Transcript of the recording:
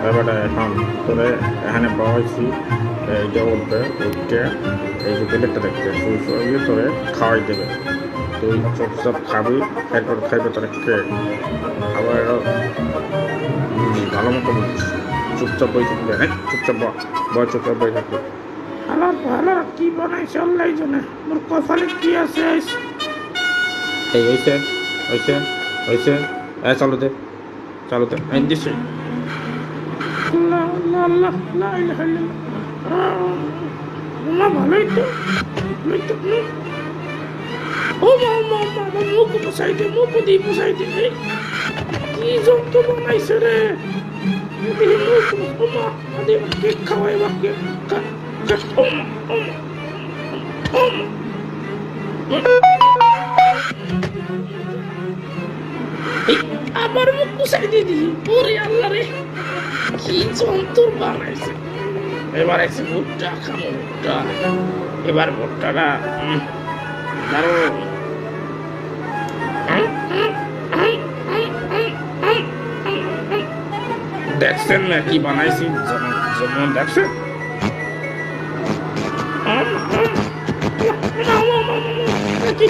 এবারে এখন তোরে এখানে বসাইছি, এই যে উঠবে, উঠে এই যে প্লেটটা দেখতে শুয়ে তোরে খাওয়াই দেবে, তুই চুপচাপ খাবি, এরপর খাইবে তোরে কে আবার ভালো মতো বুঝিস, চুপচাপ বই থাকবে, হ্যাঁ চুপচাপ বয় চুপচাপ বই থাকবে। হ্যালো হ্যালো, কি বানাইছে আল্লাহ জানে, মোর কপালে কি আছে। এই হয়েছে হয়েছে হয়েছে, চালু দে চালু দে, এই দিছি। আল্লাহ আল্লাহ আল্লাহ, লা ইলাহা ইল্লাল্লাহ, ভালোই তো ভালোই তো। ও মা মা মা, মুখ বসাই দে, মুখ দিয়ে বসাই দে, কি যন্ত্র বানাইছে রে, মুখ মা আদে কেক খাওয়াই বা কেক আবার মুখ বসাই দিয়ে দিলি, ওরে আল্লাহ রে, কি যন্ত্র বানাইছে। এবার এসে ভুট্টা খাবো, ভুট্টা, এবার ভুট্টাটা দারুণ। দেখছেন না কি বানাইছি, যেমন দেখছেন। কি